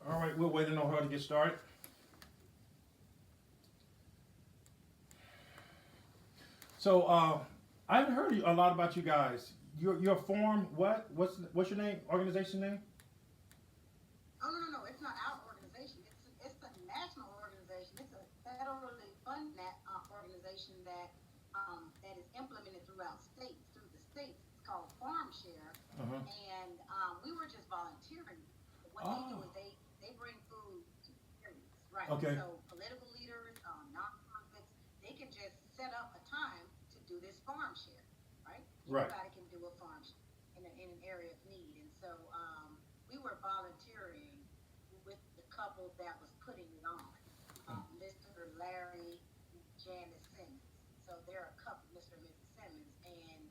All right, we're waiting on her to get started. So, I haven't heard a lot about you guys. Your form, what? What's your name? Organization name? Oh no, no, no! It's not our organization. It's a national organization. It's a federally funded organization that is implemented throughout states through the states. It's called Farm Share, Uh huh. and we were just volunteering. What they do Oh, is they bring food to areas, right? okay. So political leaders, nonprofits, they can just set up a time to do this farm share, right? Right. Anybody can do a farm share in an area of need, and so we were volunteering with the couple that was putting it on, Mr. Larry and Janice Simmons. So they're a couple, Mr. and Mrs. Simmons, and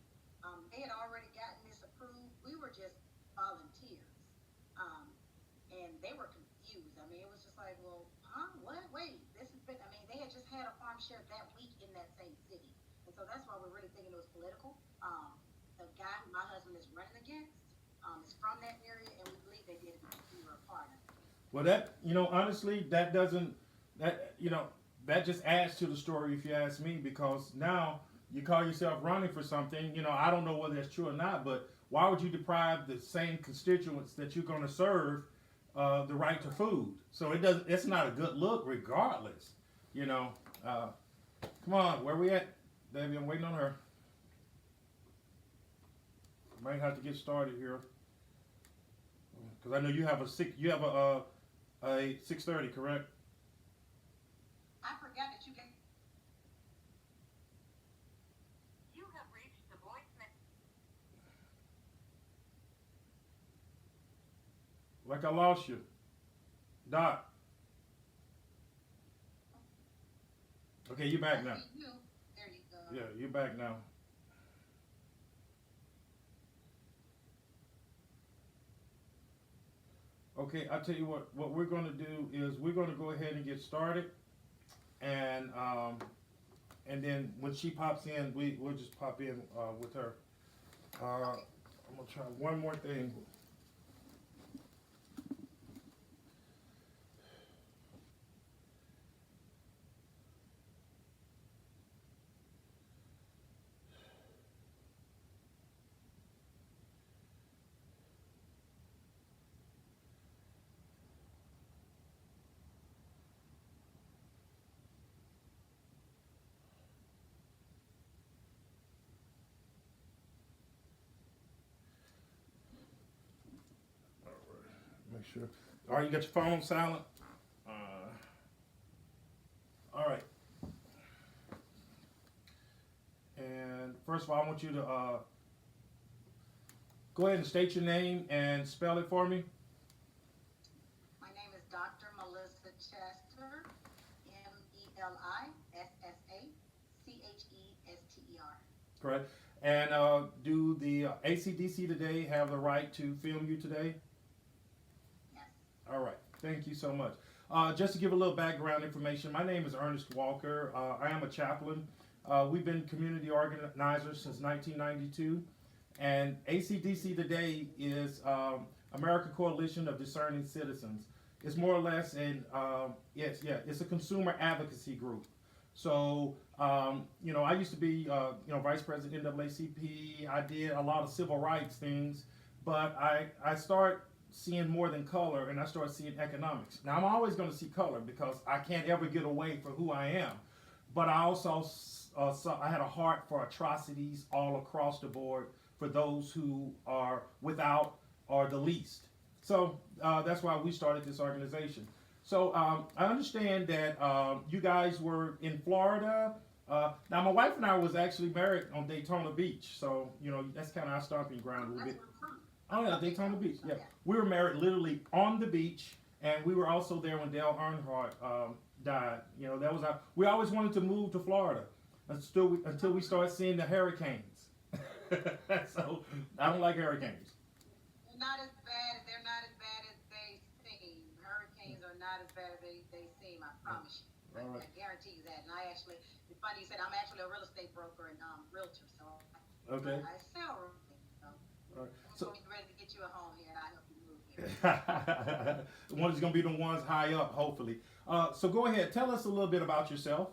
they had already gotten this approved. We were just volunteers, um, and they were confused. I mean, it was just like, well, huh? What? Wait, this has been. I mean, they had just had a farm share that week in that same city, and so that's why we're really thinking it was political. The guy who my husband is running against is from that area, and we believe they did it because we were a part of it. Well, that honestly, that doesn't that that just adds to the story if you ask me, because now you call yourself running for something. I don't know whether that's true or not, but why would you deprive the same constituents that you're going to serve the right to Correct. food? So it doesn't. It's not a good look, regardless. You know. Uh, Come on, where we at, Debbie? I'm waiting on her. Might have to get started here because I know you have a six. You have a 6:30, correct? I forgot that you have reached the voicemail. Like I lost you, Doc. Okay, you I back now. see you. There you go. Yeah, you back now. Okay, I'll tell you what. What we're going to do is we're going to go ahead and get started, and then when she pops in, we'll just pop in with her. Okay. I'm gonna try one more thing. All right, make sure. All right, you got your phone silent. Uh, all right, and first of all, I want you to go ahead and state your name and spell it for me. My name is Dr. Melissa Chester, Melissachester. Correct. And do the ACDC today have the right to film you today? Yes. All right. Thank you so much. Just to give a little background information, my name is Ernest Walker. I am a chaplain. We've been community organizers since 1992. And ACDC today is American Coalition of Discerning Citizens. It's more or less yes, yeah, it's a consumer advocacy group. So, I used to be, vice president NAACP. I did a lot of civil rights things, but I start seeing more than color, and I start seeing economics. Now, I'm always going to see color because I can't ever get away from who I am. But I also saw I had a heart for atrocities all across the board for those who are without or the least. So that's why we started this organization. So I understand that you guys were in Florida. Now, my wife and I was actually married on Daytona Beach, so that's kind of our stomping ground a little That's bit. where I'm from. Oh I'm yeah, from Daytona Daytona Beach. Beach, so Yeah, yeah. we were married literally on the beach, and we were also there when Dale Earnhardt died. That was our. We always wanted to move to Florida until we started seeing the hurricanes. So I don't like hurricanes. They're not as bad. They're not as bad as they seem. Hurricanes are not as bad as they seem. I promise you. All right. I guarantee you that. And I actually, it's funny you said I'm actually a real estate broker and realtor, so Okay. I sell real estate. So All right. I'm So going to be ready to get you a home here, and I help you move The ones going to be the ones high up, hopefully. So go ahead, tell us a little bit about yourself.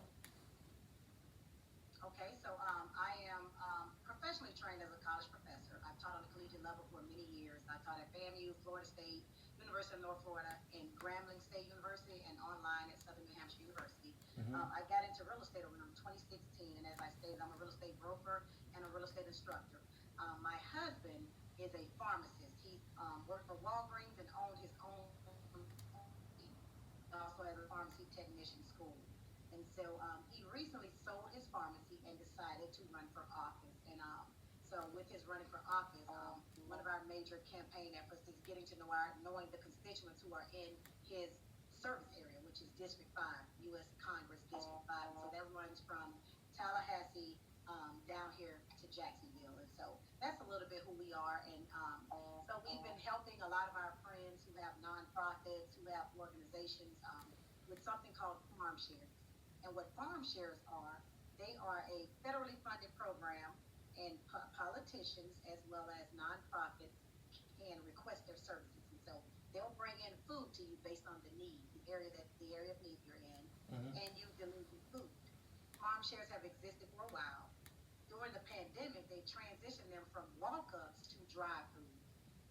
Okay, so I am professionally trained as a college professor. I've taught on the collegiate level for many years. I taught at FAMU, Florida State, University of North Florida, and Grambling State University, and online at Southern New Hampshire University. Mm-hmm. I got into real estate around 2016, and as I stated, I'm a real estate broker and a real estate instructor. My husband is a pharmacist. He worked for Walgreens and owned his own. Also has a pharmacy technician school. And so he recently sold his pharmacy and decided to run for office. And so with his running for office, one of our major campaign efforts is getting to knowing the constituents who are in his service area, which is District 5, U.S. Congress District 5. So that runs from Tallahassee down here to Jacksonville. And so that's a little bit who we are. And so we've been helping a lot of our friends who have nonprofits, who have organizations with something called Farm Shares. And what Farm Shares are, they are a federally funded program, and politicians as well as nonprofits can request their services. And so they'll bring in food to you based on the need, the area of need you're in, Mm-hmm. and you deliver food. Farm Shares have existed for a while. During the pandemic, they transitioned them from walk-ups to drive-through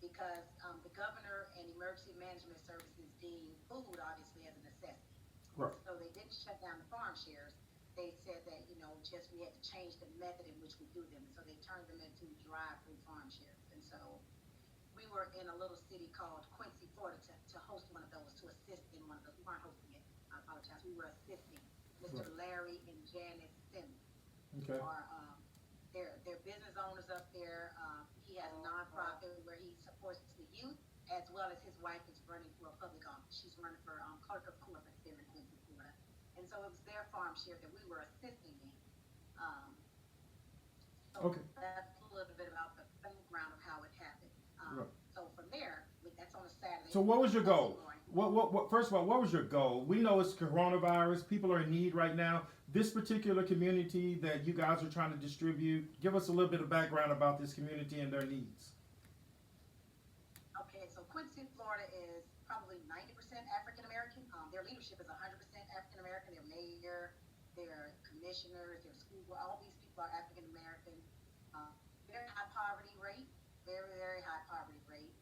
because the governor and emergency management services deemed food obviously as a necessity. Right. So they didn't shut down the Farm Shares. They said that, just we had to change the method in which we do them. So they turned them into drive-through Farm Shares. And so we were in a little city called Quincy, Florida to host one of those, to assist in one of those. We weren't hosting it. I apologize. We were assisting Mr. Larry and Janice Simmons. Okay. Are they're business owners up there. He has a nonprofit where he supports the youth, as well as his wife is running for a public office. She's running for clerk of court there in Quincy, Florida. And so it was their farm share that we were assisting in. So Okay. that's a little bit about the background of how it happened. Right. So from there, that's on a Saturday. So what was your goal? What first of all, what was your goal? We know it's coronavirus. People are in need right now. This particular community that you guys are trying to distribute, give us a little bit of background about this community and their needs. Okay, so Quincy, Florida is probably 90% African American. Their leadership is 100% African American. Their mayor, their commissioners, their school board, all these people are African American. Very high poverty rate, very, very high poverty rate.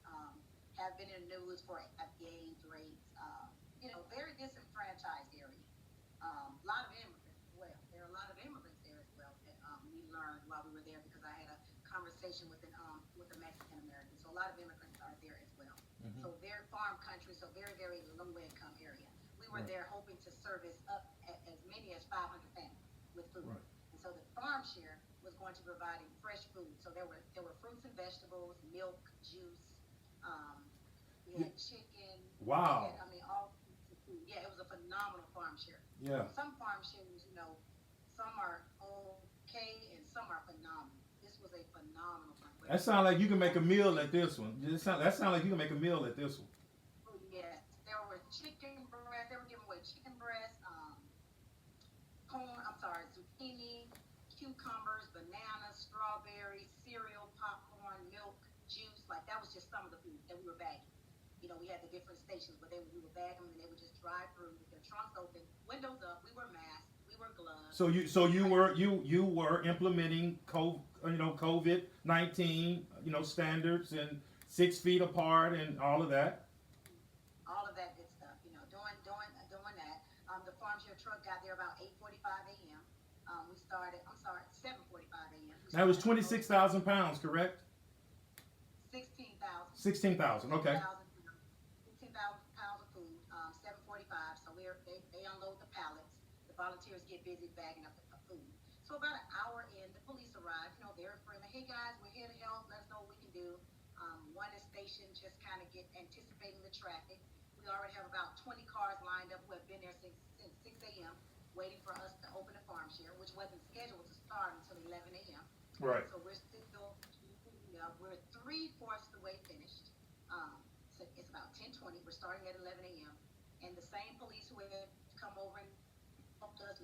Have been in the news for AIDS rates. Very disenfranchised area. A lot of immigrants as well. There are a lot of immigrants there as well that we learned while we were there, because I had a conversation with a Mexican American. So a lot of immigrants are there as well. Mm-hmm. So very farm country, so very, very low income area. We were Right. there hoping to service up as many as 500 families with food. Right. And so the farm share was going to provide fresh food. So there were fruits and vegetables, milk, juice. We had chicken. Wow. All sorts of food. Yeah, it was a phenomenal farm share. Yeah. Some farm shares, some are okay and some are phenomenal. This was a phenomenal one. That sounds like you can make a meal at this one. That sounds like you can make a meal at this one. Yes, there were chicken breast. They were giving away chicken breast, zucchini, cucumbers, bananas, strawberries, cereal, popcorn, milk, juice. Like, that was just some of the food that we were bagging. We had the different stations, but we would bag them, and they would just drive through with their trunks open, windows up. We were masked, we were gloved. So you were implementing COVID-19 standards and 6 feet apart and all of that. All of that good stuff, doing that. The farm share truck got there about 8:45 a.m. We started. 7:45 a.m. That was 26,000 pounds, correct? 16,000. 16,000. Okay. 16,000 pounds of food. 7:45. So they unload the pallets. The volunteers get busy bagging up the food. So about an hour in, the police arrive. They're friendly. Hey guys, we're here to help. Let us know what we can do. One is stationed, just kind of anticipating the traffic. We already have about 20 cars lined up who have been there since 6 a.m. waiting for us to open the farm share, which wasn't scheduled to start until 11 a.m. Right. So we're still, we're 3/4 the way finished. So it's about 10:20. We're starting at 11 a.m. And the same police who had come over and helped us,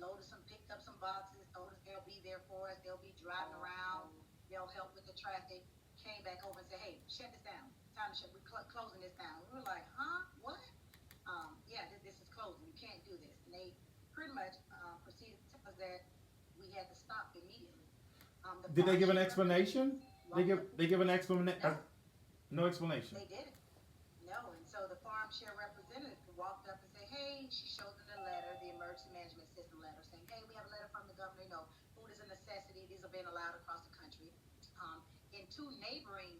picked up some boxes, told us they'll be there for us. They'll be driving around. They'll help with the traffic. Came back over and said, hey, shut this down. Time to shut. We're closing this down. We were like, huh? What? Yeah, this is closing. You can't do this. And they pretty much proceeded to tell us that we had to stop immediately. The Did they give an farm explanation? They give an explanation? No, No explanation. they didn't. No, and so the farm share representative walked up and said, hey, she showed them the letter, the emergency management system letter, saying, hey, we have a letter from the governor, you know, food is a necessity, these are being allowed across the country. In 2 neighboring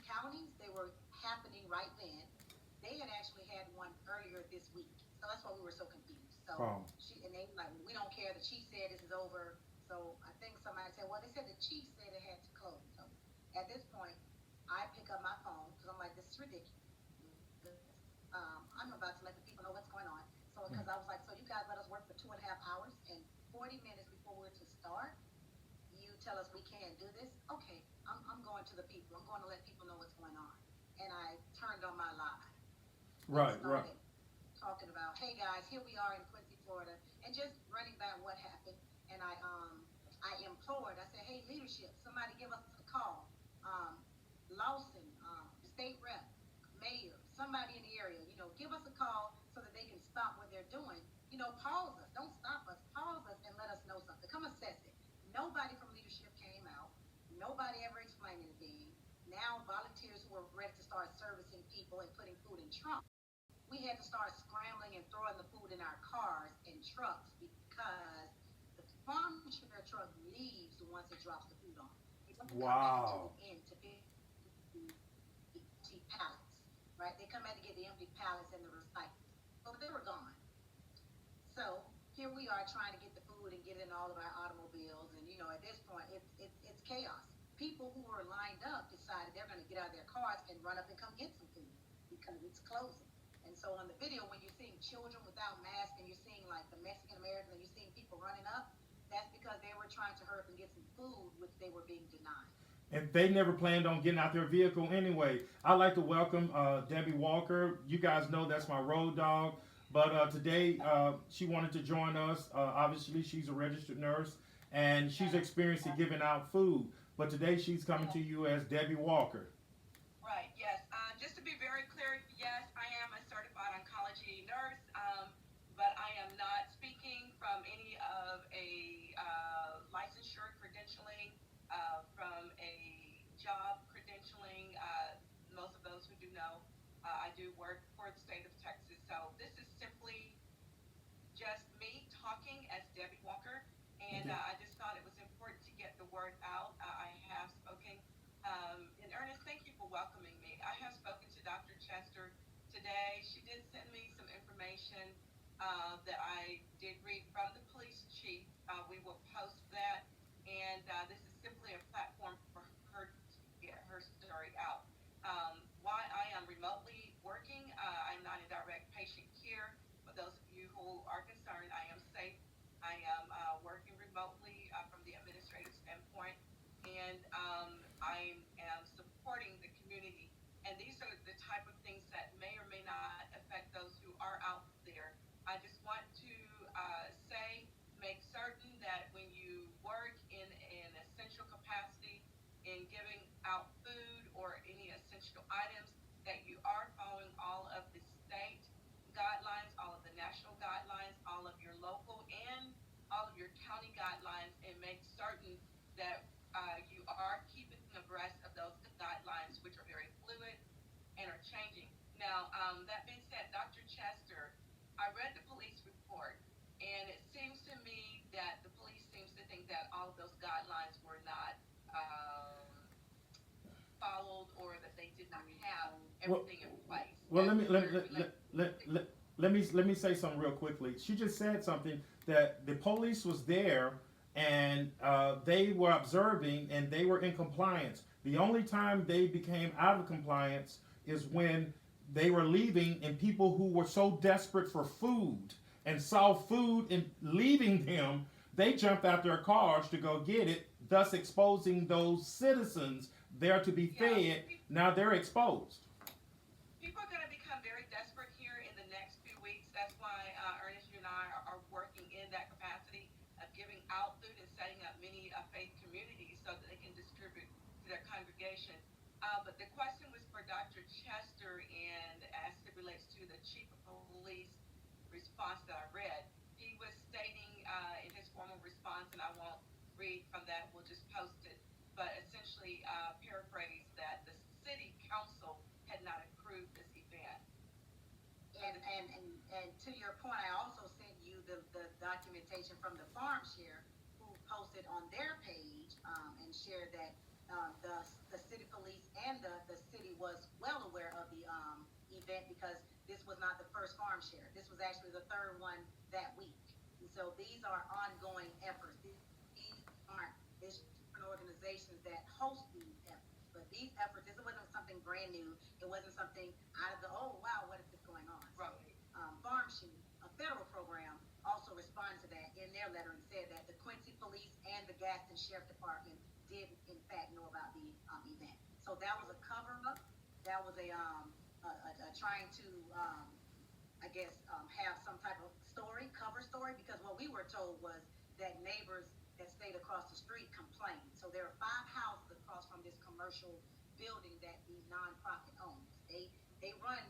counties, they were happening right then. They had actually had one earlier this week. So that's why we were so confused. So Wow. and they like, we don't care, the chief said this is over. So I think somebody said, well, they said the chief said it had to close. So at this point, I pick up my phone because I'm like, this is ridiculous. I'm about to let the people know what's going on. So, because I was like, so you guys let us work for 2.5 hours, and 40 minutes before we're to start, you tell us we can't do this? Okay, I'm going to the people. I'm going to let people know what's going on. And I turned on my live. Right, And right. started talking about, hey guys, here we are in Quincy, Florida, and just running back what happened. And I implored, I said, hey, leadership, somebody give us a call. Lawson, state rep, mayor, somebody in the area, you know, give us a call so that they can stop what they're doing. You know, pause us, don't stop us, pause us and let us know something. Come assess it. Nobody from leadership came out. Nobody ever explained anything. Now volunteers who were ready to start servicing people and putting food in trunks, we had to start scrambling and throwing the food in our cars and trucks because the farm share truck leaves once it drops the food on. It doesn't come back to Wow. the end to pick empty pallets, right? They come back to get the empty pallets and the recycling. But they were gone. So here we are trying to get the food and get it in all of our automobiles, and you know, at this point, it's chaos. People who were lined up decided they're going to get out of their cars and run up and come get some food because it's closing. And so on the video, when you're seeing children without masks and you're seeing like the Mexican Americans and you're seeing people running up, that's because they were trying to hurry up and get some food, which they were being denied. And they never planned on getting out their vehicle anyway. I'd like to welcome Debbie Walker. You guys know that's my road dog. But today she wanted to join us. Obviously, she's a registered nurse and she's experienced in giving out food. But today she's coming to you as Debbie Walker. Right, yes. Just to be very clear, yes, I am a certified oncology nurse, but I am not speaking from any of a licensure credentialing, from a job credentialing. Most of those who do know, I do work for the state of Texas. So this is simply just me talking as Debbie Walker, and Okay. I just thought it was important to get the word out. I have spoken. And Ernest, thank you for welcoming me. I have spoken to Dr. Chester today. She did send me some information that I did read from the police chief. We will post that, and this is simply a platform for her to get her story out. Why I am remotely working, I'm not in direct patient care. For those of you who are concerned, I am safe. I am working remotely from the administrative standpoint, and I am supporting the community. And these are the type of things that may or may not affect those who are out there. I just want to make certain that when you work in an essential capacity in giving out food or any essential items, that you are following all of the state guidelines, all of the national guidelines, all of your local and all of your county guidelines, and make certain that you are keeping abreast of those guidelines, which are very fluid and are changing. Now, that being said, Dr. Chester, I read the police report, and it seems to me that the police seems to think that all of those guidelines were not followed, or that they did not have Well, everything in place. well, And let me let me say something real quickly. She just said something that the police was there and they were observing and they were in compliance. The only time they became out of compliance is when they were leaving and people who were so desperate for food and saw food and leaving them, they jumped out their cars to go get it, thus exposing those citizens there to be fed. Now they're exposed. People are going to become very desperate here in the next few weeks. That's why Ernest, you and I are working in that capacity of giving out food and setting up many faith communities so that they can distribute to their congregation. But the question was for Dr. Chester, and to the chief of police response that I read. He was stating in his formal response, and I won't read from that, we'll just post it, but essentially paraphrased that the city council had not approved this event. And to your point, I also sent you the documentation from the farm share who posted on their page and shared that the city police and the city was well aware of the event because this was not the first farm share. This was actually the third one that week. And so these are ongoing efforts. These aren't different organizations that host these efforts, but these efforts, this wasn't something brand new. It wasn't something out of the, oh, wow, what is this going on? Right. Farm Sheet, a federal program, also responded to that in their letter and said that the Quincy Police and the Gaston Sheriff Department did, in fact, know about the event. So that was a cover-up. That was a trying to, I guess, have some type of story, cover story, because what we were told was that neighbors that stayed across the street complained. So there are 5 houses across from this commercial building that the nonprofit owns. They run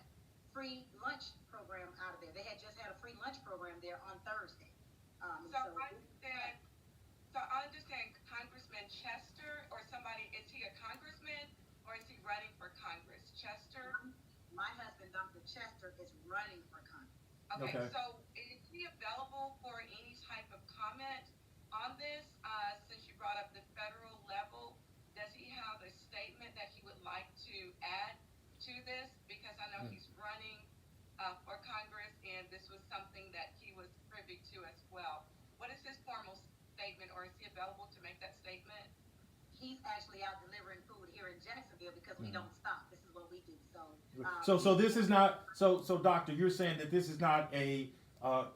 free lunch program out of there. They had just had a free lunch program there on Thursday. So I understand Congressman Chester or somebody, is he a congressman or is he running for Congress? Chester? My husband, Dr. Chester, is running for Congress. Okay. So is he available for any type of comment on this? Since you brought up the federal level, does he have a statement that he would like to add to this? Because I know he's running for Congress, and this was something that he was privy to as well. What is his formal statement, or is he available to make that statement? He's actually out delivering food here in Jacksonville because we don't stop. This is what we do. So this is not, so doctor, you're saying that this is not a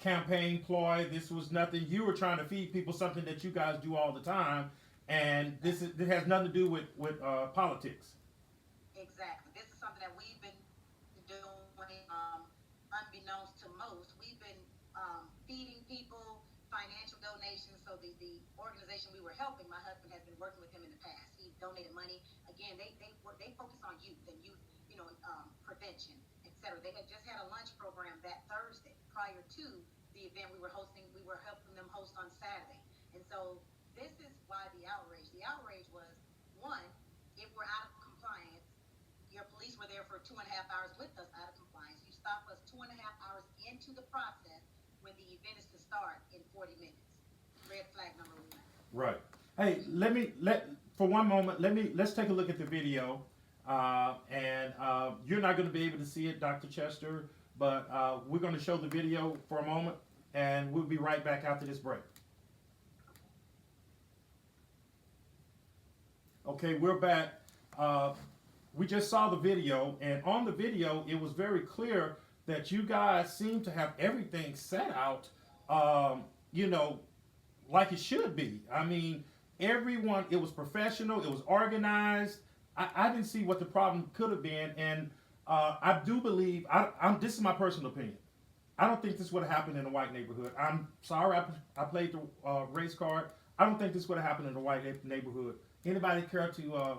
campaign ploy. This was nothing. You were trying to feed people something that you guys do all the time, and this has nothing to do with politics. Exactly. This is something that we've been doing, unbeknownst to most. We've been feeding people financial donations. So the organization we were helping, my husband has been working with him in the past. He donated money. Again, they focus on youth and youth, prevention, etc. They had just had a lunch program that Thursday prior to the event we were hosting. We were helping them host on Saturday. And so this is why the outrage. The outrage was, one, if we're out of compliance, your police were there for 2.5 hours with us out of compliance. You stop us 2.5 hours into the process when the event is to start in 40 minutes. Red flag number 1. Right. Hey, for one moment, let's take a look at the video. And you're not going to be able to see it, Dr. Chester, but we're going to show the video for a moment, and we'll be right back after this break. Okay, we're back. We just saw the video, and on the video, it was very clear that you guys seem to have everything set out, like it should be. I mean, everyone, it was professional, it was organized. I didn't see what the problem could have been, and I do believe, this is my personal opinion, I don't think this would have happened in a white neighborhood. I'm sorry I played the race card. I don't think this would have happened in a white neighborhood. Anybody care to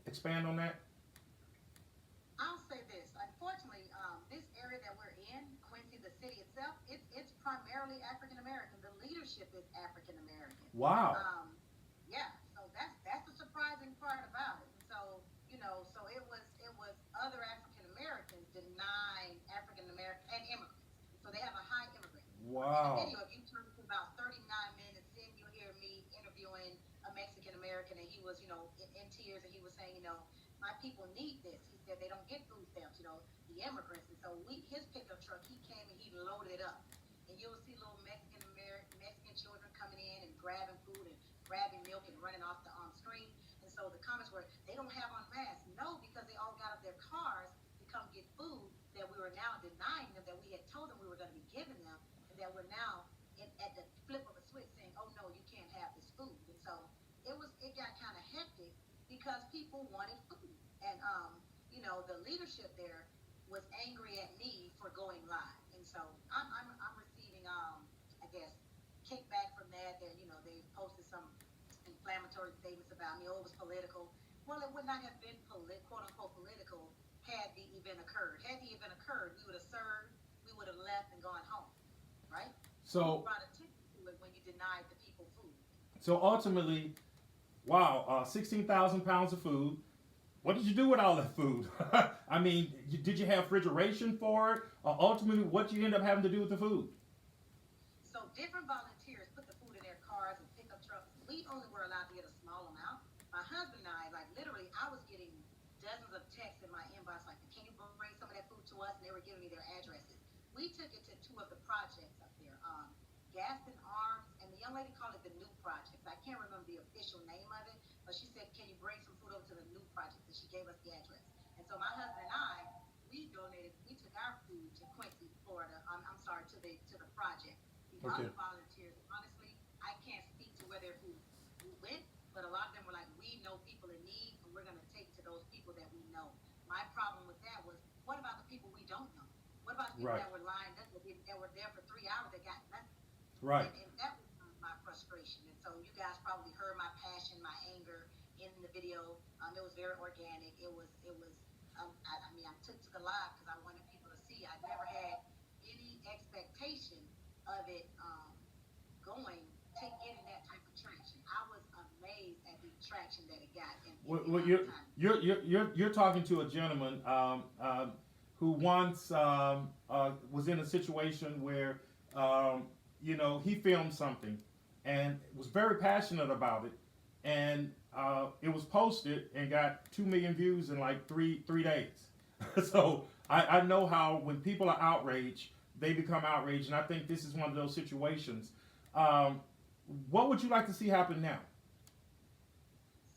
expand on that? I'll say this. Unfortunately, this area that we're in, Quincy, the city itself, it's primarily African American. The leadership is African American. Wow. Yeah. So that's the surprising part about it. So so it was other African Americans denying African American and immigrants. So they have a high immigrant. Wow. In the video, if you turn to about 39 minutes in, you hear me interviewing a Mexican American, and he was in tears, and he was saying, my people need this. He said they don't get food stamps, the immigrants. And so his pickup truck, he came and he loaded it up. And you'll see little Mexican children coming in and grabbing food and grabbing milk and running off the screen. And so the comments were, they don't have on masks. No, because they all got out of their cars to come get food that we were now denying them, that we had told them we were going to be giving them, and that we're now at the flip of a switch saying, oh no, you can't have this food. And so it got kind of hectic because people wanted food. And the leadership there was angry at me for going live. And so I'm receiving I guess kickback from that. They they posted some inflammatory statements about me. Oh, it was political. Well, it would not have been quote unquote political had the event occurred. Had the event occurred, we would have served gone home, right? So, You brought attention to it when you denied the people food. so ultimately, wow, 16,000 pounds of food. What did you do with all that food? I mean, did you have refrigeration for it? Ultimately, what you end up having to do with the food? So different volunteers put the food in their cars and pickup trucks. We only were allowed to get a small amount. My husband and I, like literally, I was getting dozens of texts in my inbox, like, "Can you bring some of that food to us?" And they were giving me their addresses. We took it to two of the projects up there, Gaston Arms, and the young lady called it the New Project. I can't remember the official name of it, but she said, "Can you bring some food over to the New Project?" And she gave us the address. And so my husband and I, we donated. We took our food to Quincy, Florida. I'm sorry, to the project. The Okay. other volunteers, honestly, I can't speak to where their food went, but a lot of them were like, "We know people in need, and we're going to take it to those people that we know." My problem with that was, what about the people we don't know? What about the people Right. that were lined up, that were there for 3 hours, that got nothing? Right. And that was my frustration. And so you guys probably heard my passion, my anger in the video. It was very organic. I mean, I took to the live because I wanted people to see. I never had any expectation of it getting that type of traction. I was amazed at the traction that it got Well, in the amount of time. you're talking to a gentleman who once was in a situation where he filmed something and was very passionate about it, and it was posted and got 2 million views in like three days. So I know how when people are outraged, they become outraged, and I think this is one of those situations. What would you like to see happen now?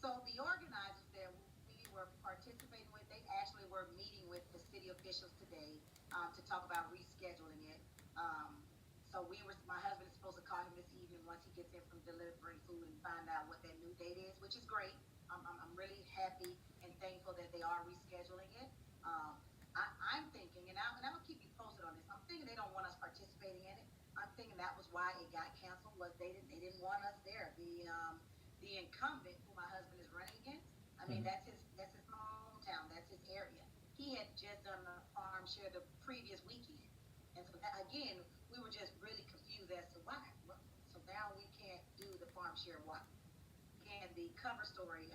So the organizers that we were participating with, they actually were meeting with the city officials today to talk about rescheduling it. My husband is supposed to call him this evening once he gets in from delivering food and find out what that new date is, which is great. I'm really happy and thankful that they are rescheduling it. I'm thinking, and I'm gonna keep you posted on this. I'm thinking they don't want us participating in it. I'm thinking that was why it got canceled. Was they didn't want us there. The incumbent who my husband is running against. I mean, that's his hometown. That's his area. He had just done a farm share the previous weekend, and so that, again, we were just really confused as to why. So now we can't do the farm share. Why? And the cover story,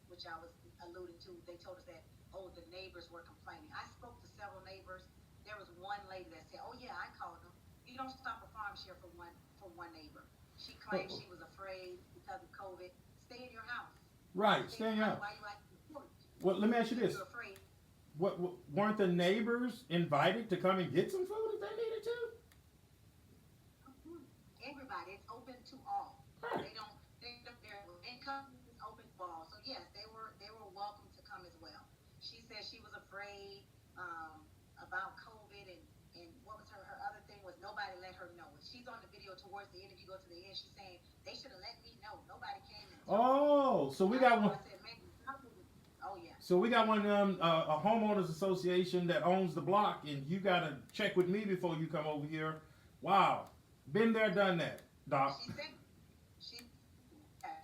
which I was alluding to, they told us that the neighbors were complaining. I spoke to several neighbors. There was one lady that said, "Oh yeah, I called them. You don't stop a farm share for one neighbor." She claimed she was afraid because of COVID. Stay in your house. Right, stay in your house. Why you like to report? Well, let me ask you this: You're afraid. what weren't the neighbors invited to come and get some food if they needed to? Everybody, it's open to all. Right. Their income is open to all. So yes, they were welcome to come as well. She said she was afraid about COVID, and what was her other thing was nobody let her know. She's on the video towards the end. If you go to the end, she's saying they should have let me know. Nobody came and told me. Oh, so we got one. I said, man, oh yeah. So we got one of them, a homeowners association that owns the block, and you gotta check with me before you come over here. Wow, been there, done that, Doc. She said that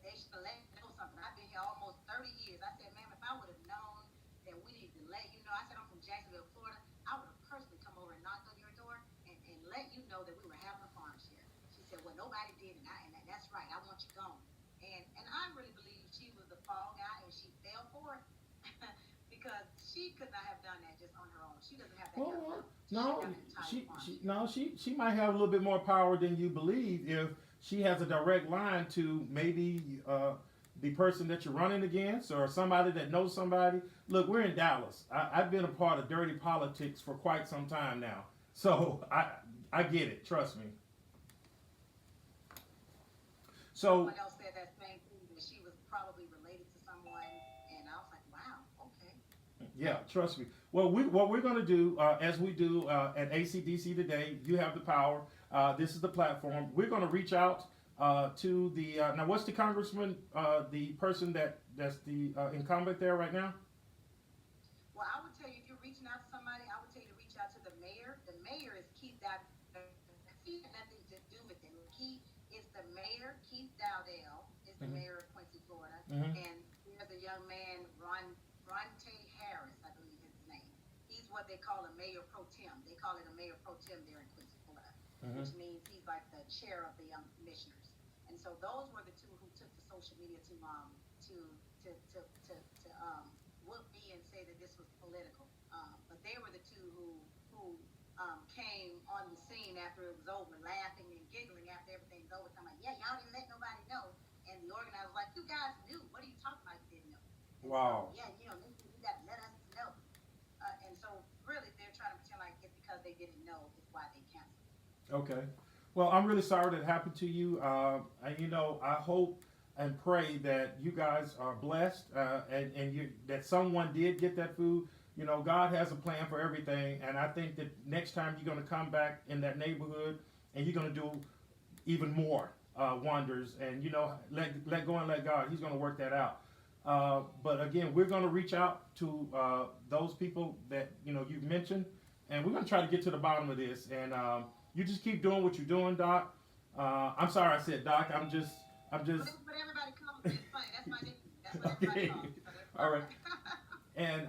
they should have let me know something. I've been here almost 30 years. I said, ma'am, if I would have known that we needed to let you know, I said, I'm from Jacksonville, Florida, I would have personally come over and knocked on your door and let you know that we were having a farm share. She said, well, nobody did, and that's right. I want you gone. And I really believe she was the fall guy, and she fell for it because she could not have done that just on her own. She doesn't have that kind of power. She might have a little bit more power than you believe if she has a direct line to maybe the person that you're running against or somebody that knows somebody. Look, we're in Dallas. I've been a part of dirty politics for quite some time now, so I get it. Trust me. So. Someone else said that same thing, that she was probably related to someone, and I was like, wow, okay. Yeah, trust me. Well, what we're going to do, as we do at ACDC today, you have the power. This is the platform. We're going to reach out to the now. What's the congressman? The person that's the incumbent there right now. Well, I would tell you, if you're reaching out to somebody, I would tell you to reach out to the mayor. The mayor is Keith Dowdell. He had nothing to do with it. He is the mayor. Keith Dowdell is the mayor of Quincy, Florida, and there's a young man, Ronte Harris, I believe is his name. He's what they call a mayor pro tem. They call it a mayor pro tem there in Quincy, Florida, Mhm. which means he's like the chair of the commissioners. And so those were the two who took to social media to whoop me and say that this was political. But they were the two who came on the scene after it was over, laughing and giggling after everything's over. I'm like, yeah, y'all didn't let nobody know. And the organizer was like, you guys knew. What are you talking about? You didn't know. And Wow. So, yeah, you know, you got to let us know. And so really they're trying to pretend like it's because they didn't know is why they canceled. Okay. Well, I'm really sorry that happened to you. And you know, I hope and pray that you guys are blessed, and that someone did get that food. You know, God has a plan for everything, and I think that next time you're going to come back in that neighborhood, and you're going to do even more wonders. And you know, let go and let God. He's going to work that out. But again, we're going to reach out to those people that you know you've mentioned, and we're going to try to get to the bottom of this. And you just keep doing what you're doing, Doc. I'm sorry I said Doc. I'm just. But everybody calls me funny. That's my nickname. That's what everybody Okay. calls me. So that's All right. fine. And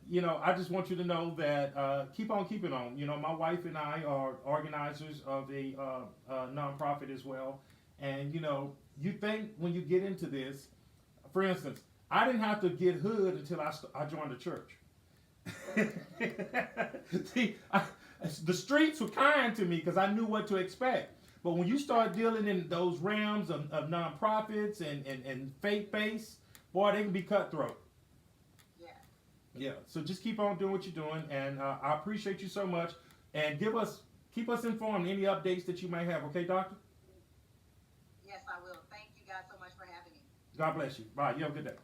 you know, I just want you to know that keep on keeping on. You know, my wife and I are organizers of a nonprofit as well. And you know, you think when you get into this, for instance, I didn't have to get hood until I joined the church. See, the streets were kind to me because I knew what to expect. But when you start dealing in those realms of nonprofits and faith-based, boy, they can be cutthroat. Yeah. Yeah. So just keep on doing what you're doing, and I appreciate you so much. And keep us informed any updates that you may have. Okay, Doctor? Yes, I will. Thank you guys so much for having me. God bless you. Bye. You have a good day.